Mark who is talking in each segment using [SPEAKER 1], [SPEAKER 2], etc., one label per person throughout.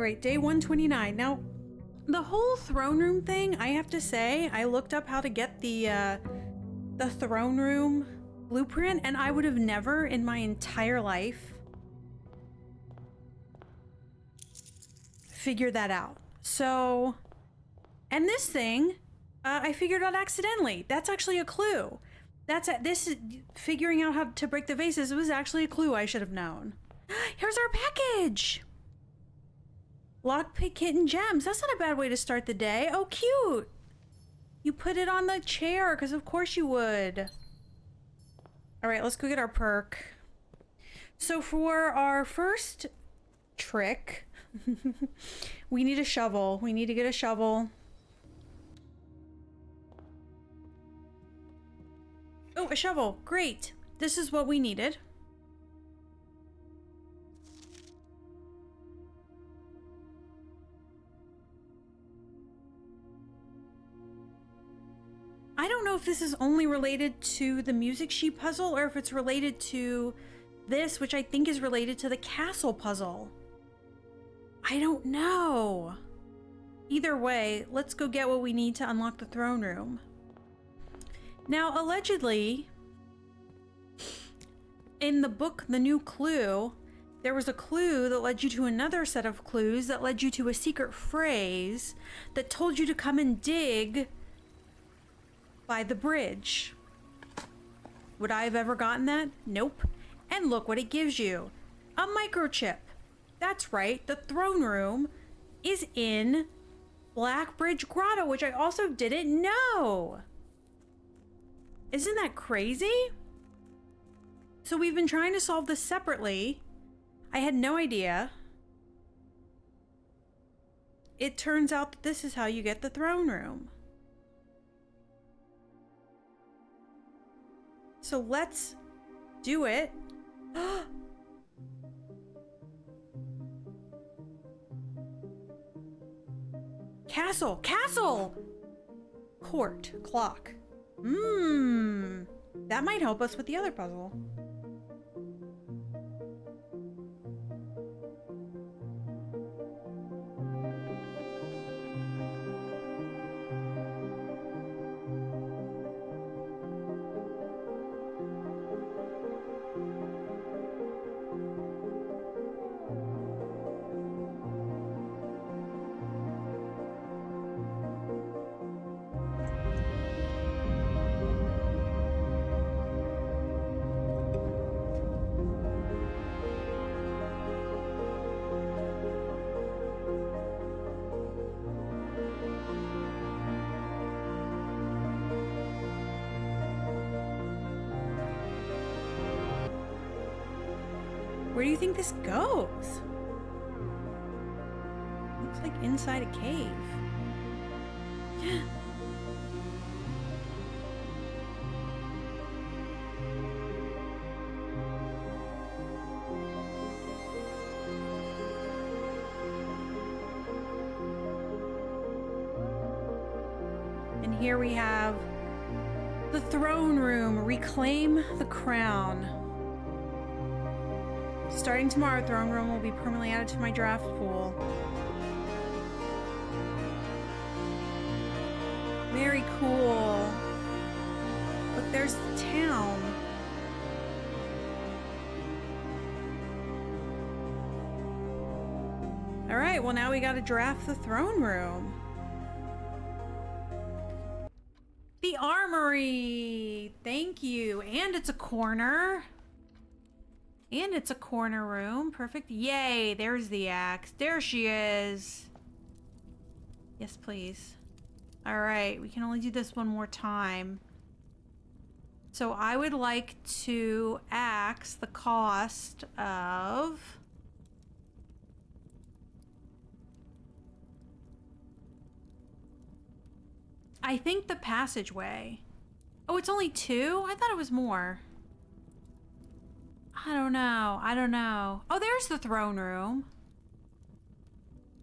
[SPEAKER 1] right, day 129. Now, the whole throne room thing, I have to say, I looked up how to get the throne room blueprint, and I would have never in my entire life figured that out. So, and this thing, I figured out accidentally. That's actually a clue. This is figuring out how to break the vases. It was actually a clue I should have known. Here's our package. Lockpick kitten gems. That's not a bad way to start the day. Oh, cute. You put it on the chair because of course you would. All right, let's go get our perk. So for our first trick, we need a shovel. We need to get a shovel. Oh, a shovel. Great. This is what we needed. I don't know if this is only related to the music sheet puzzle or if it's related to this, which I think is related to the castle puzzle. I don't know. Either way, let's go get what we need to unlock the throne room. Now, allegedly, in the book, The New Clue, there was a clue that led you to another set of clues that led you to a secret phrase that told you to come and dig by the bridge. Would I have ever gotten that? Nope. And look what it gives you. A microchip. That's right, the throne room is in Black Bridge Grotto, which I also didn't know. Isn't that crazy? So we've been trying to solve this separately. I had no idea. It turns out that this is how you get the throne room. So let's do it. Castle, castle! Court, clock. That might help us with the other puzzle. Where do you think this goes? Looks like inside a cave. And here we have the throne room. Reclaim the crown. Starting tomorrow, throne room will be permanently added to my draft pool. Very cool. Look, there's the town. All right, well now we gotta draft the throne room. The armory, thank you. And it's a corner. And it's a corner room. Perfect. Yay, there's the axe. There she is. Yes, please. All right, we can only do this one more time. So I would like to axe the cost of... I think the passageway. Oh, it's only 2? I thought it was more. I don't know. I don't know. Oh, there's the throne room.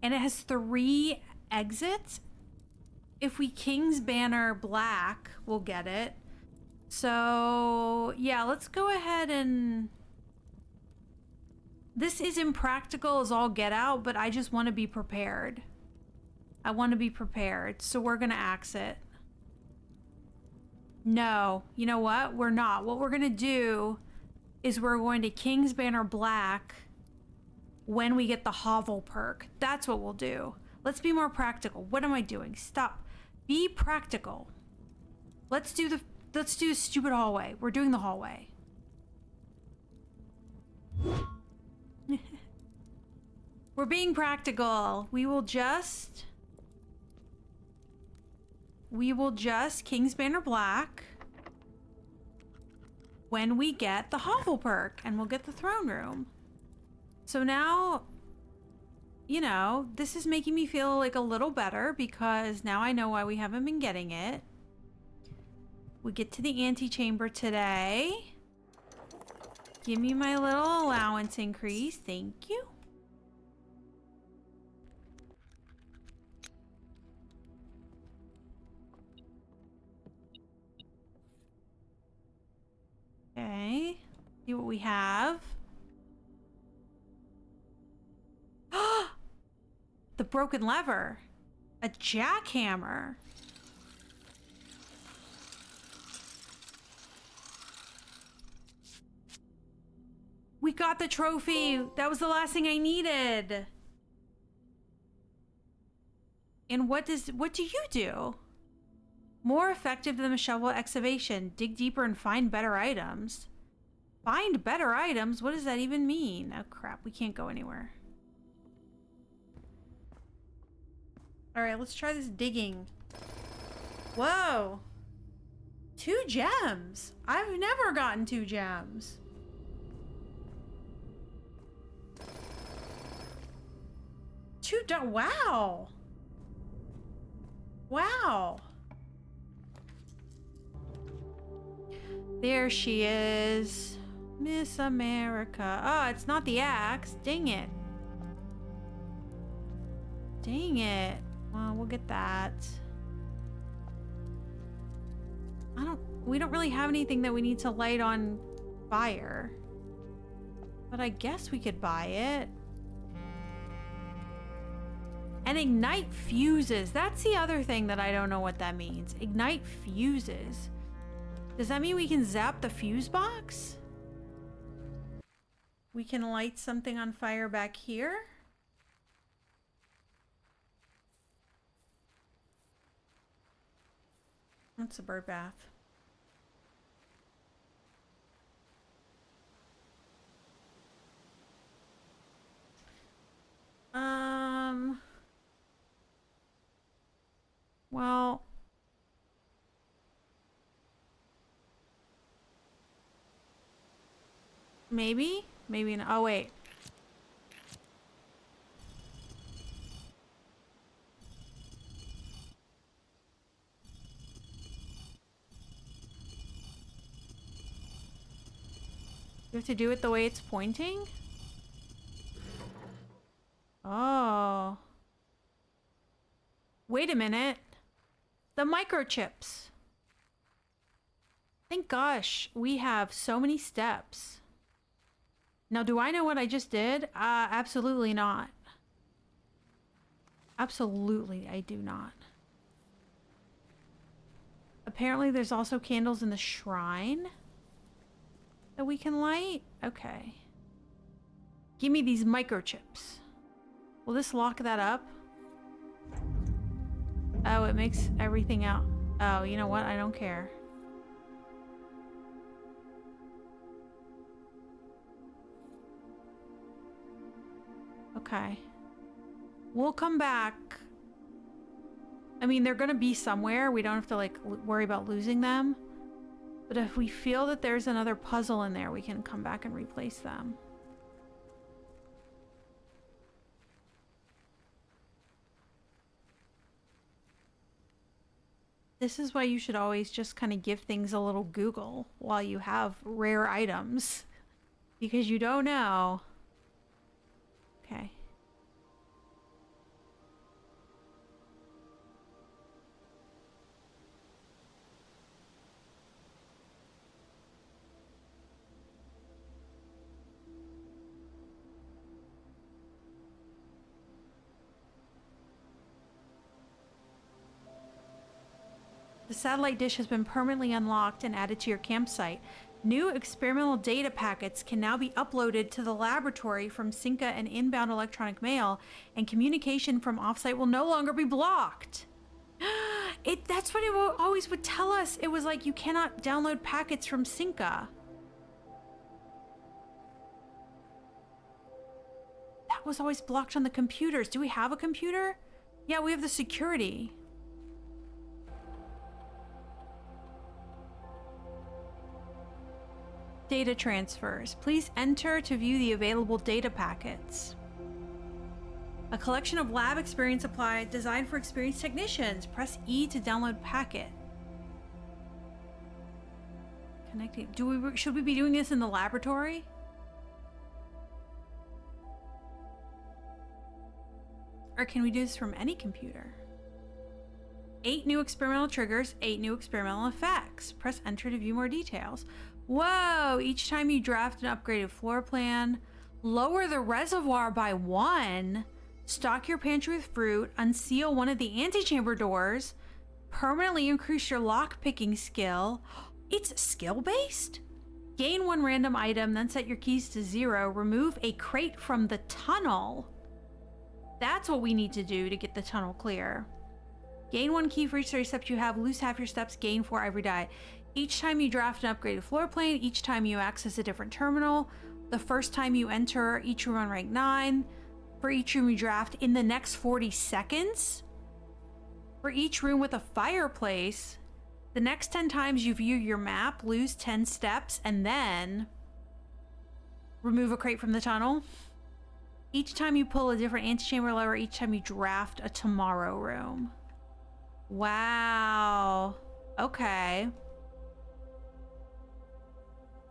[SPEAKER 1] And it has 3 exits. If we King's Banner black, we'll get it. So, yeah, let's go ahead and This is impractical as all get out, but I just want to be prepared. I want to be prepared, so we're gonna axe it. No, you know what? We're not. What we're gonna do is we're going to King's Banner Black when we get the Hovel perk. That's what we'll do. Let's be more practical. What am I doing? Stop. Be practical. Let's do the stupid hallway. We're doing the hallway. We're being practical. We will just King's Banner Black when we get the Hovel perk, and we'll get the throne room. So now, you know, this is making me feel like a little better because now I know why we haven't been getting it. We get to the antechamber today. Give me my little allowance increase. Thank you. Okay. See what we have. The broken lever. A jackhammer. We got the trophy. That was the last thing I needed. And what do you do? More effective than the shovel excavation. Dig deeper and find better items. Find better items? What does that even mean? Oh crap, we can't go anywhere. Alright, let's try this digging. Whoa. 2 gems. I've never gotten 2 gems. Wow. Wow. There she is. Miss America. Oh, it's not the axe. Dang it. Dang it. Well, we'll get that. We don't really have anything that we need to light on fire. But I guess we could buy it. And ignite fuses. That's the other thing that I don't know what that means. Ignite fuses. Does that mean we can zap the fuse box? We can light something on fire back here. That's a bird bath. Well, maybe not. Oh, wait. You have to do it the way it's pointing? Oh. Wait a minute. The microchips. Thank gosh, we have so many steps. Now, do I know what I just did? Absolutely not. Absolutely, I do not. Apparently, there's also candles in the shrine that we can light. Okay. Give me these microchips. Will this lock that up? Oh, it makes everything out. Oh, you know what? I don't care. Okay. We'll come back. I mean, they're gonna be somewhere. We don't have to, like, worry about losing them. But if we feel that there's another puzzle in there, we can come back and replace them. This is why you should always just kind of give things a little Google while you have rare items. Because you don't know. Okay. The satellite dish has been permanently unlocked and added to your campsite. New experimental data packets can now be uploaded to the laboratory from Cinca and inbound electronic mail, and communication from offsite will no longer be blocked. That's what it always would tell us. It was like, you cannot download packets from Cinca. That was always blocked on the computers. Do we have a computer? Yeah, we have the security. Data transfers. Please enter to view the available data packets. A collection of lab experience applied designed for experienced technicians. Press E to download packet. Connecting. Should we be doing this in the laboratory? Or can we do this from any computer? 8 new experimental triggers, 8 new experimental effects. Press enter to view more details. Whoa! Each time you draft an upgraded floor plan, lower the reservoir by 1, stock your pantry with fruit, unseal one of the antechamber doors, permanently increase your lock-picking skill. It's skill-based? Gain 1 random item, then set your keys to 0. Remove a crate from the tunnel. That's what we need to do to get the tunnel clear. Gain 1 key for each 30 steps you have. Lose half your steps. Gain 4 ivory die. Each time you draft an upgraded floor plan, each time you access a different terminal, the first time you enter each room on rank 9, for each room you draft in the next 40 seconds, for each room with a fireplace, the next 10 times you view your map, lose 10 steps, and then remove a crate from the tunnel. Each time you pull a different antechamber lever, each time you draft a tomorrow room. Wow. Okay.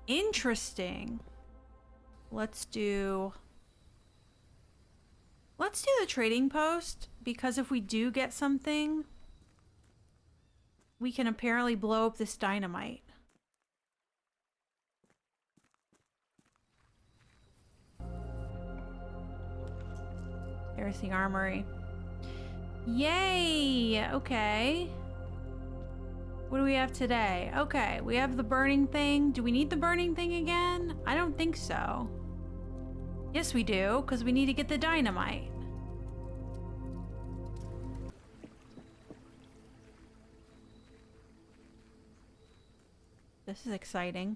[SPEAKER 1] Interesting. Let's do the trading post, because if we do get something, we can apparently blow up this dynamite. There's the armory. Yay! Okay. What do we have today? Okay, we have the burning thing. Do we need the burning thing again? I don't think so. Yes, we do, because we need to get the dynamite. This is exciting.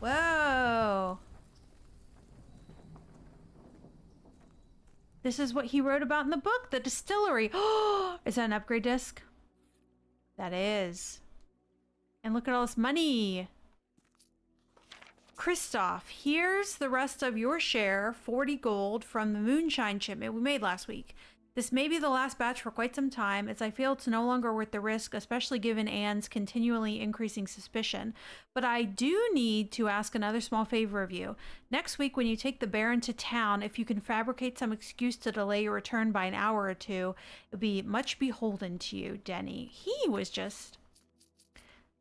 [SPEAKER 1] Whoa! This is what he wrote about in the book, the distillery. Oh, is that an upgrade disc? That is. And look at all this money. Christoph, here's the rest of your share, 40 gold from the moonshine shipment we made last week. This may be the last batch for quite some time, as I feel it's no longer worth the risk, especially given Anne's continually increasing suspicion. But I do need to ask another small favor of you. Next week, when you take the Baron to town, if you can fabricate some excuse to delay your return by an hour or two, it would be much beholden to you, Denny. He was just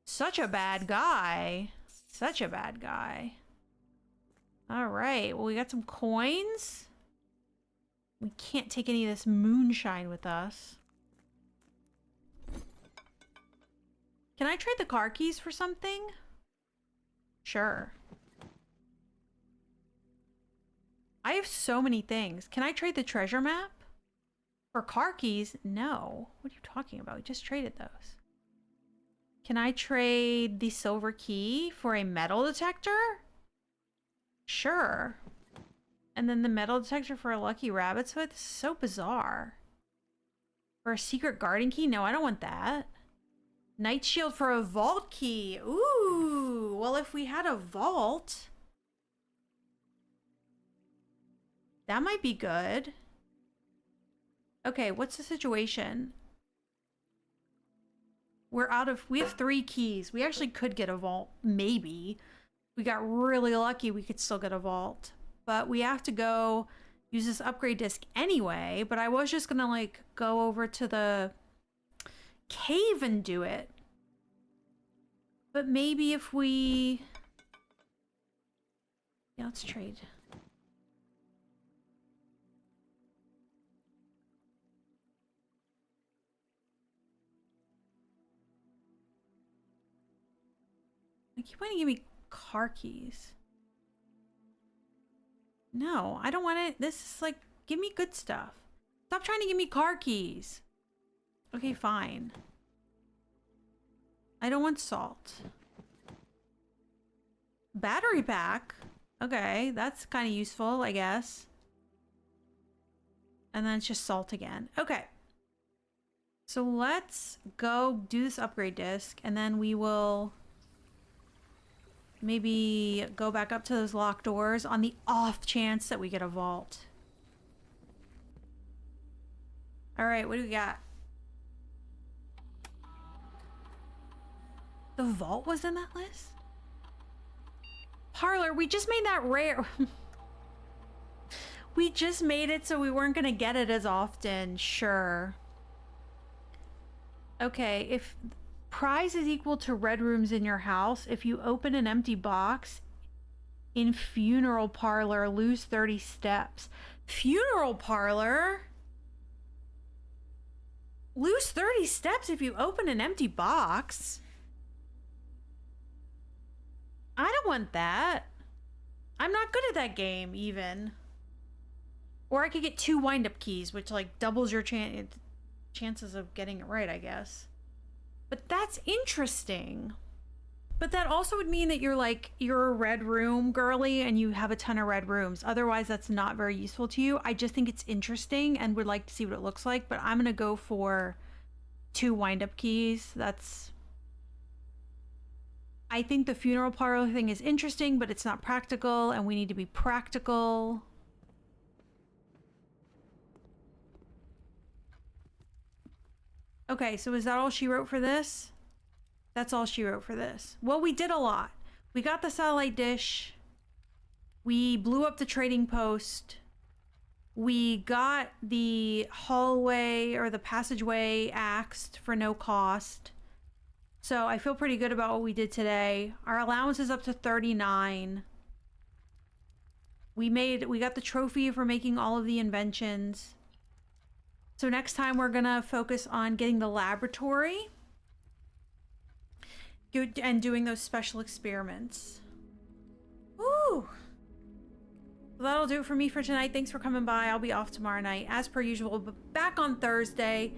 [SPEAKER 1] such a bad guy. Such a bad guy. All right, well, we got some coins. We can't take any of this moonshine with us. Can I trade the car keys for something? Sure. I have so many things. Can I trade the treasure map? For car keys? No. What are you talking about? We just traded those. Can I trade the silver key for a metal detector? Sure. And then the metal detector for a lucky rabbit's foot? This is so bizarre. For a secret garden key? No, I don't want that. Night shield for a vault key. Ooh, well, if we had a vault, that might be good. Okay, what's the situation? We have 3 keys. We actually could get a vault, maybe. We got really lucky, we could still get a vault. But we have to go use this upgrade disc anyway. But I was just gonna like go over to the cave and do it. But maybe if we... Yeah, let's trade. I keep wanting to give me car keys. No, I don't want it. This is like, give me good stuff. Stop trying to give me car keys. Okay, fine. I don't want salt. Battery pack. Okay, that's kind of useful, I guess. And then it's just salt again. Okay. So let's go do this upgrade disc, and then we will maybe go back up to those locked doors on the off chance that we get a vault. All right, what do we got? The vault was in that list? Parlor, we just made that rare. We just made it so we weren't going to get it as often. Sure. Okay, if prize is equal to red rooms in your house, if you open an empty box in funeral parlor, lose 30 steps. Funeral parlor? Lose 30 steps if you open an empty box? I don't want that. I'm not good at that game, even. Or I could get 2 wind-up keys, which, like, doubles your chances of getting it right, I guess. But that's interesting. But that also would mean that you're a red room girly and you have a ton of red rooms. Otherwise, that's not very useful to you. I just think it's interesting and would like to see what it looks like. But I'm going to go for 2 wind-up keys. I think the funeral parlor thing is interesting, but it's not practical, and we need to be practical. Okay, so is that all she wrote for this? That's all she wrote for this. Well, we did a lot. We got the satellite dish. We blew up the trading post. We got the hallway or the passageway axed for no cost. So I feel pretty good about what we did today. Our allowance is up to 39. We got the trophy for making all of the inventions. So next time we're gonna focus on getting the laboratory and doing those special experiments. Ooh. Well, that'll do it for me for tonight. Thanks for coming by. I'll be off tomorrow night as per usual, but back on Thursday.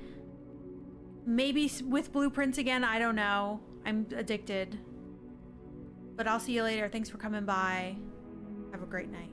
[SPEAKER 1] Maybe with blueprints again, I don't know. I'm addicted. But I'll see you later. Thanks for coming by. Have a great night.